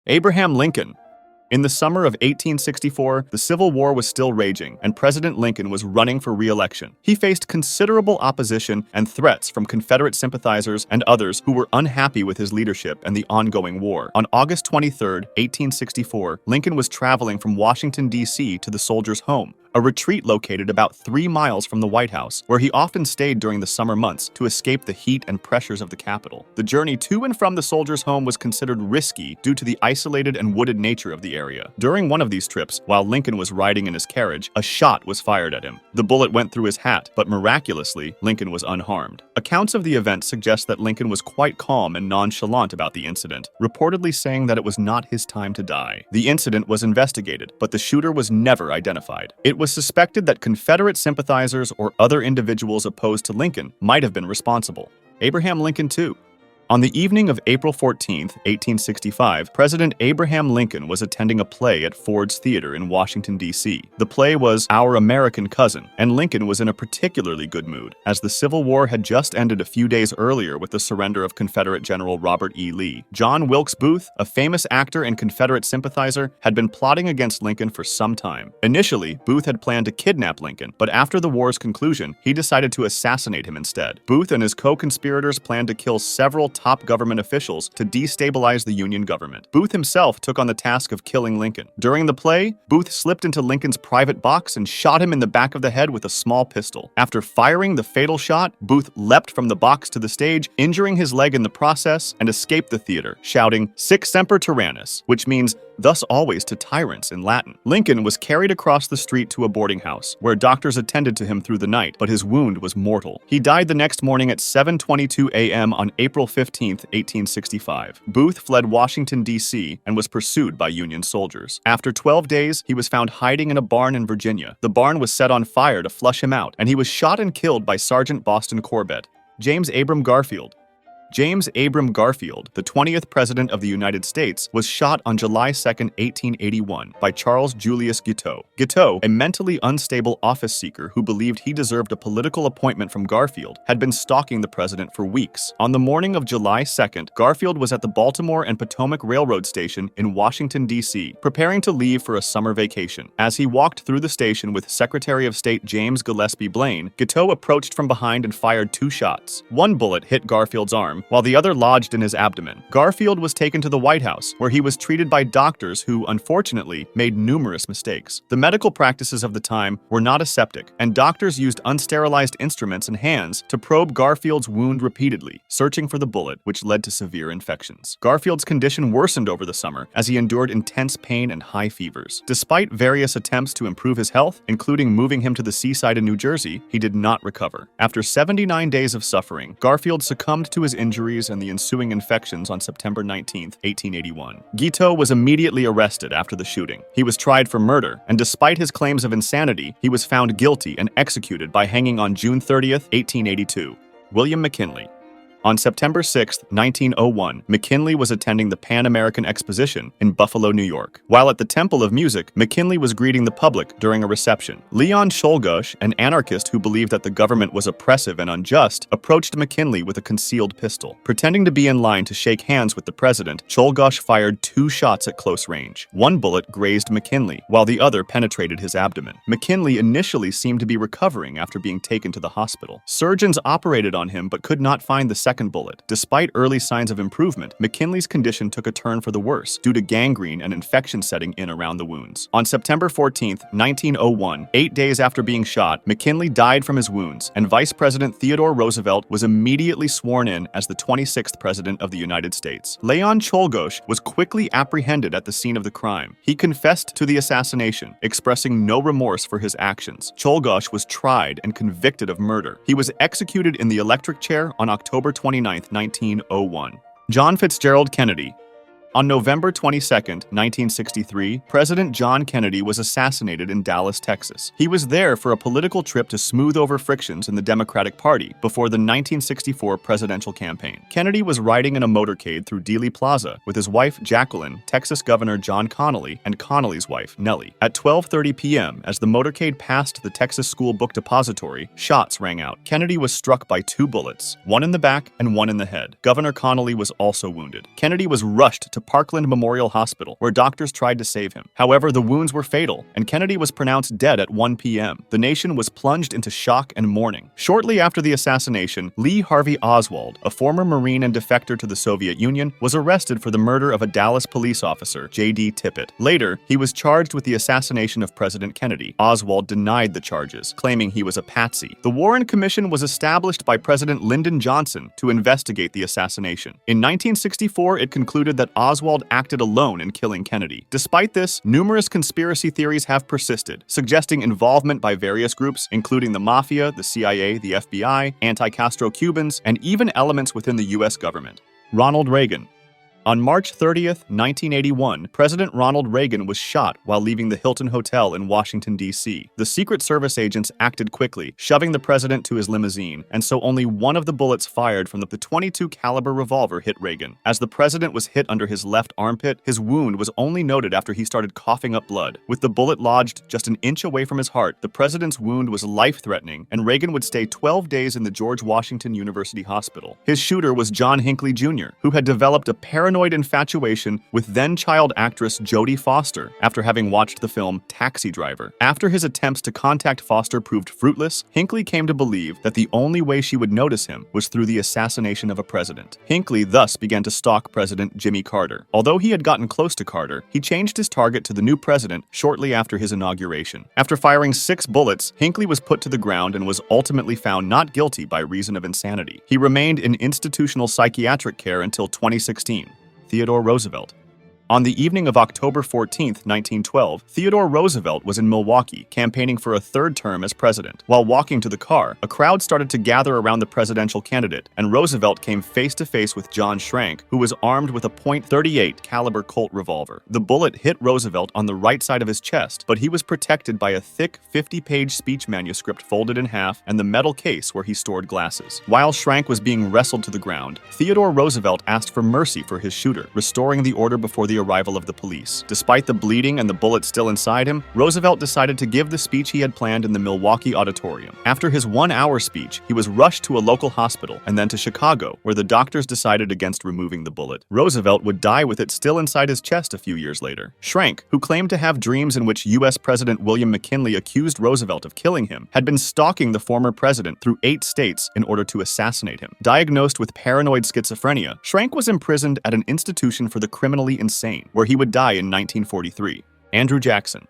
Abraham Lincoln. In the summer of 1864, the Civil War was still raging, and President Lincoln was running for re-election. He faced considerable opposition and threats from Confederate sympathizers and others who were unhappy with his leadership and the ongoing war. On August 23, 1864, Lincoln was traveling from Washington, D.C. to the Soldiers' Home, a retreat located about 3 miles from the White House, where he often stayed during the summer months to escape the heat and pressures of the Capitol. The journey to and from the Soldiers' Home was considered risky due to the isolated and wooded nature of the area. During one of these trips, while Lincoln was riding in his carriage, a shot was fired at him. The bullet went through his hat, but miraculously, Lincoln was unharmed. Accounts of the event suggest that Lincoln was quite calm and nonchalant about the incident, reportedly saying that it was not his time to die. The incident was investigated, but the shooter was never identified. It was suspected that Confederate sympathizers or other individuals opposed to Lincoln might have been responsible. Abraham Lincoln, too. On the evening of April 14, 1865, President Abraham Lincoln was attending a play at Ford's Theater in Washington, D.C. The play was Our American Cousin, and Lincoln was in a particularly good mood, as the Civil War had just ended a few days earlier with the surrender of Confederate General Robert E. Lee. John Wilkes Booth, a famous actor and Confederate sympathizer, had been plotting against Lincoln for some time. Initially, Booth had planned to kidnap Lincoln, but after the war's conclusion, he decided to assassinate him instead. Booth and his co-conspirators planned to kill several top government officials to destabilize the Union government. Booth himself took on the task of killing Lincoln. During the play, Booth slipped into Lincoln's private box and shot him in the back of the head with a small pistol. After firing the fatal shot, Booth leapt from the box to the stage, injuring his leg in the process, and escaped the theater, shouting, "Sic semper tyrannis," which means "thus always to tyrants" in Latin. Lincoln was carried across the street to a boarding house, where doctors attended to him through the night, but his wound was mortal. He died the next morning at 7:22 a.m. on April 15, 1865. Booth fled Washington, D.C., and was pursued by Union soldiers. After 12 days, he was found hiding in a barn in Virginia. The barn was set on fire to flush him out, and he was shot and killed by Sergeant Boston Corbett. James Abram Garfield. James Abram Garfield, the 20th President of the United States, was shot on July 2, 1881, by Charles Julius Guiteau. Guiteau, a mentally unstable office seeker who believed he deserved a political appointment from Garfield, had been stalking the president for weeks. On the morning of July 2nd, Garfield was at the Baltimore and Potomac Railroad Station in Washington, D.C., preparing to leave for a summer vacation. As he walked through the station with Secretary of State James Gillespie Blaine, Guiteau approached from behind and fired 2 shots. One bullet hit Garfield's arm, while the other lodged in his abdomen. Garfield was taken to the White House, where he was treated by doctors who, unfortunately, made numerous mistakes. The medical practices of the time were not aseptic, and doctors used unsterilized instruments and hands to probe Garfield's wound repeatedly, searching for the bullet, which led to severe infections. Garfield's condition worsened over the summer as he endured intense pain and high fevers. Despite various attempts to improve his health, including moving him to the seaside in New Jersey, he did not recover. After 79 days of suffering, Garfield succumbed to his injuries and the ensuing infections on September 19, 1881. Guiteau was immediately arrested after the shooting. He was tried for murder, and despite his claims of insanity, he was found guilty and executed by hanging on June 30, 1882. William McKinley. On September 6, 1901, McKinley was attending the Pan American Exposition in Buffalo, New York. While at the Temple of Music, McKinley was greeting the public during a reception. Leon Czolgosz, an anarchist who believed that the government was oppressive and unjust, approached McKinley with a concealed pistol. Pretending to be in line to shake hands with the president, Czolgosz fired 2 shots at close range. One bullet grazed McKinley, while the other penetrated his abdomen. McKinley initially seemed to be recovering after being taken to the hospital. Surgeons operated on him but could not find the second bullet. Despite early signs of improvement, McKinley's condition took a turn for the worse due to gangrene and infection setting in around the wounds. On September 14, 1901, 8 days after being shot, McKinley died from his wounds, and Vice President Theodore Roosevelt was immediately sworn in as the 26th President of the United States. Leon Czolgosz was quickly apprehended at the scene of the crime. He confessed to the assassination, expressing no remorse for his actions. Czolgosz was tried and convicted of murder. He was executed in the electric chair on October 29, 1901. John Fitzgerald Kennedy. On November 22, 1963, President John Kennedy was assassinated in Dallas, Texas. He was there for a political trip to smooth over frictions in the Democratic Party before the 1964 presidential campaign. Kennedy was riding in a motorcade through Dealey Plaza with his wife Jacqueline, Texas Governor John Connally, and Connally's wife Nellie. At 12:30 p.m., as the motorcade passed the Texas School Book Depository, shots rang out. Kennedy was struck by 2 bullets, one in the back and one in the head. Governor Connally was also wounded. Kennedy was rushed to to Parkland Memorial Hospital, where doctors tried to save him. However, the wounds were fatal, and Kennedy was pronounced dead at 1 p.m. The nation was plunged into shock and mourning. Shortly after the assassination, Lee Harvey Oswald, a former Marine and defector to the Soviet Union, was arrested for the murder of a Dallas police officer, J.D. Tippit. Later, he was charged with the assassination of President Kennedy. Oswald denied the charges, claiming he was a patsy. The Warren Commission was established by President Lyndon Johnson to investigate the assassination. In 1964, it concluded that Oswald acted alone in killing Kennedy. Despite this, numerous conspiracy theories have persisted, suggesting involvement by various groups, including the Mafia, the CIA, the FBI, anti-Castro Cubans, and even elements within the US government. Ronald Reagan. On March 30th, 1981, President Ronald Reagan was shot while leaving the Hilton Hotel in Washington, D.C. The Secret Service agents acted quickly, shoving the president to his limousine, and so only one of the bullets fired from the .22 caliber revolver hit Reagan. As the president was hit under his left armpit, his wound was only noted after he started coughing up blood. With the bullet lodged just an inch away from his heart, the president's wound was life-threatening, and Reagan would stay 12 days in the George Washington University Hospital. His shooter was John Hinckley Jr., who had developed a paranoid infatuation with then-child actress Jodie Foster after having watched the film Taxi Driver. After his attempts to contact Foster proved fruitless, Hinckley came to believe that the only way she would notice him was through the assassination of a president. Hinckley thus began to stalk President Jimmy Carter. Although he had gotten close to Carter, he changed his target to the new president shortly after his inauguration. After firing 6 bullets, Hinckley was put to the ground and was ultimately found not guilty by reason of insanity. He remained in institutional psychiatric care until 2016. Theodore Roosevelt. On the evening of October 14, 1912, Theodore Roosevelt was in Milwaukee campaigning for a third term as president. While walking to the car, a crowd started to gather around the presidential candidate, and Roosevelt came face-to-face with John Schrank, who was armed with a .38 caliber Colt revolver. The bullet hit Roosevelt on the right side of his chest, but he was protected by a thick 50-page speech manuscript folded in half and the metal case where he stored glasses. While Schrank was being wrestled to the ground, Theodore Roosevelt asked for mercy for his shooter, restoring the order before the arrival of the police. Despite the bleeding and the bullet still inside him, Roosevelt decided to give the speech he had planned in the Milwaukee auditorium. After his 1-hour speech, he was rushed to a local hospital and then to Chicago, where the doctors decided against removing the bullet. Roosevelt would die with it still inside his chest a few years later. Schrank, who claimed to have dreams in which US President William McKinley accused Roosevelt of killing him, had been stalking the former president through 8 states in order to assassinate him. Diagnosed with paranoid schizophrenia, Schrank was imprisoned at an institution for the criminally insane, where he would die in 1943. Andrew Jackson.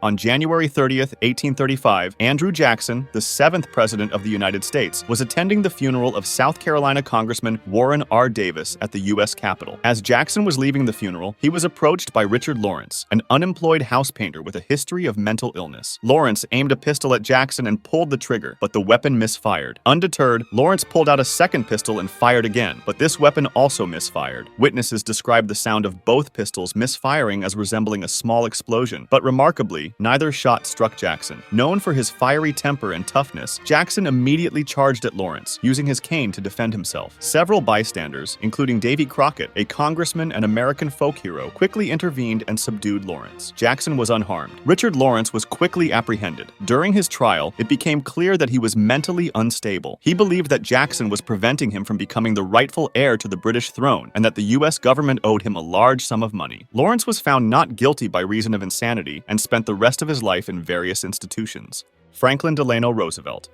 On January 30th, 1835, Andrew Jackson, the 7th President of the United States, was attending the funeral of South Carolina Congressman Warren R. Davis at the U.S. Capitol. As Jackson was leaving the funeral, he was approached by Richard Lawrence, an unemployed house painter with a history of mental illness. Lawrence aimed a pistol at Jackson and pulled the trigger, but the weapon misfired. Undeterred, Lawrence pulled out a second pistol and fired again, but this weapon also misfired. Witnesses described the sound of both pistols misfiring as resembling a small explosion, but remarkably, neither shot struck Jackson. Known for his fiery temper and toughness, Jackson immediately charged at Lawrence, using his cane to defend himself. Several bystanders, including Davy Crockett, a congressman and American folk hero, quickly intervened and subdued Lawrence. Jackson was unharmed. Richard Lawrence was quickly apprehended. During his trial, it became clear that he was mentally unstable. He believed that Jackson was preventing him from becoming the rightful heir to the British throne, and that the US government owed him a large sum of money. Lawrence was found not guilty by reason of insanity and spent the rest of his life in various institutions. Franklin Delano Roosevelt.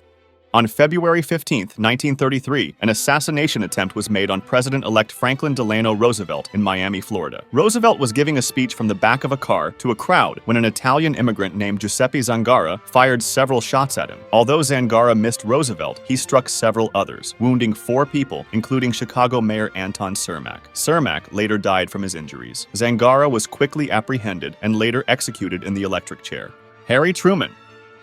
On February 15, 1933, an assassination attempt was made on President-elect Franklin Delano Roosevelt in Miami, Florida. Roosevelt was giving a speech from the back of a car to a crowd when an Italian immigrant named Giuseppe Zangara fired several shots at him. Although Zangara missed Roosevelt, he struck several others, wounding 4 people, including Chicago Mayor Anton Cermak. Cermak later died from his injuries. Zangara was quickly apprehended and later executed in the electric chair. Harry Truman.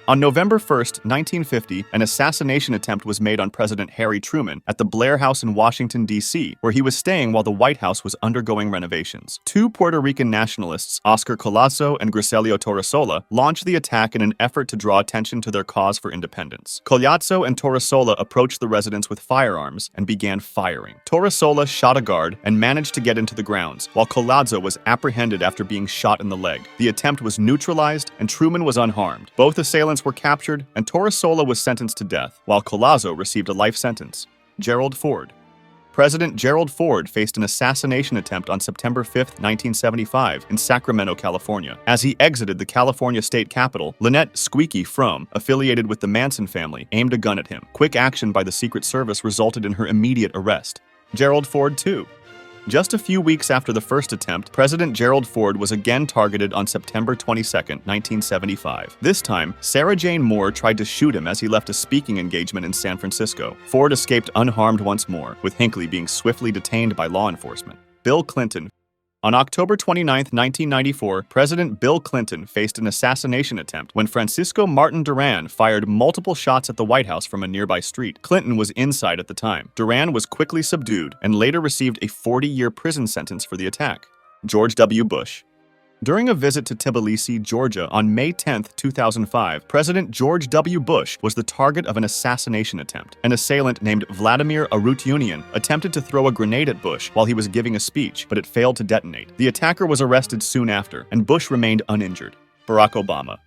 On November 1, 1950, an assassination attempt was made on President Harry Truman at the Blair House in Washington, D.C., where he was staying while the White House was undergoing renovations. 2 Puerto Rican nationalists, Oscar Collazo and Griselio Torresola, launched the attack in an effort to draw attention to their cause for independence. Collazo and Torresola approached the residence with firearms and began firing. Torresola shot a guard and managed to get into the grounds, while Collazo was apprehended after being shot in the leg. The attempt was neutralized and Truman was unharmed. Both assailants were captured, and Torresola was sentenced to death, while Collazo received a life sentence. Gerald Ford. President Gerald Ford faced an assassination attempt on September 5, 1975, in Sacramento, California. As he exited the California state capitol, Lynette "Squeaky" Fromm, affiliated with the Manson family, aimed a gun at him. Quick action by the Secret Service resulted in her immediate arrest. Gerald Ford, too. Just a few weeks after the first attempt, President Gerald Ford was again targeted on September 22, 1975. This time, Sarah Jane Moore tried to shoot him as he left a speaking engagement in San Francisco. Ford escaped unharmed once more, with Hinckley being swiftly detained by law enforcement. Bill Clinton. On October 29, 1994, President Bill Clinton faced an assassination attempt when Francisco Martin Duran fired multiple shots at the White House from a nearby street. Clinton was inside at the time. Duran was quickly subdued and later received a 40-year prison sentence for the attack. George W. Bush. During a visit to Tbilisi, Georgia on May 10, 2005, President George W. Bush was the target of an assassination attempt. An assailant named Vladimir Arutyunian attempted to throw a grenade at Bush while he was giving a speech, but it failed to detonate. The attacker was arrested soon after, and Bush remained uninjured. Barack Obama.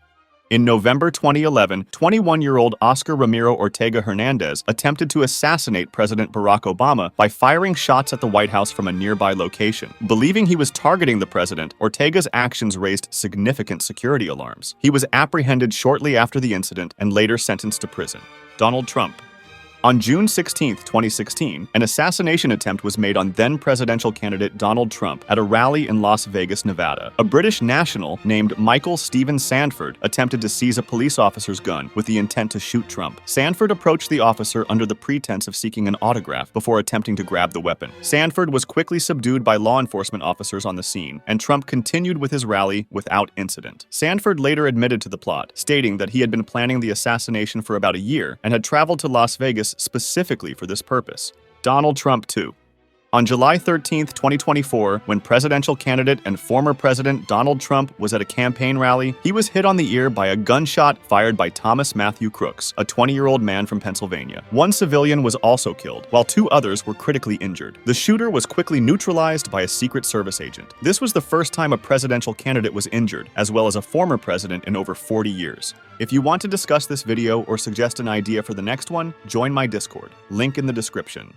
In November 2011, 21-year-old Oscar Ramiro Ortega Hernandez attempted to assassinate President Barack Obama by firing shots at the White House from a nearby location. Believing he was targeting the president, Ortega's actions raised significant security alarms. He was apprehended shortly after the incident and later sentenced to prison. Donald Trump. On June 16, 2016, an assassination attempt was made on then-presidential candidate Donald Trump at a rally in Las Vegas, Nevada. A British national named Michael Stephen Sanford attempted to seize a police officer's gun with the intent to shoot Trump. Sanford approached the officer under the pretense of seeking an autograph before attempting to grab the weapon. Sanford was quickly subdued by law enforcement officers on the scene, and Trump continued with his rally without incident. Sanford later admitted to the plot, stating that he had been planning the assassination for about a year and had traveled to Las Vegas specifically for this purpose. Donald Trump, too. On July 13, 2024, when presidential candidate and former President Donald Trump was at a campaign rally, he was hit on the ear by a gunshot fired by Thomas Matthew Crooks, a 20-year-old man from Pennsylvania. One civilian was also killed, while two others were critically injured. The shooter was quickly neutralized by a Secret Service agent. This was the first time a presidential candidate was injured, as well as a former president in over 40 years. If you want to discuss this video or suggest an idea for the next one, join my Discord. Link in the description.